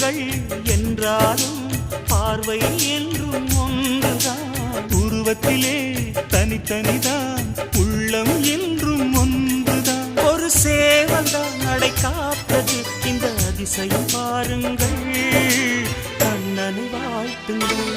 உருவங்கள் என்றாலும் பார்வை என்றும் ஒன்றுதான். உருவத்திலே தனித்தனிதான், உள்ளம் என்றும் ஒன்றுதான். ஒரு சேவல்தான் நடை காத்தது, இந்த அதிசயம் பாருங்கள், கண்ணனை வாழ்த்துங்கள்.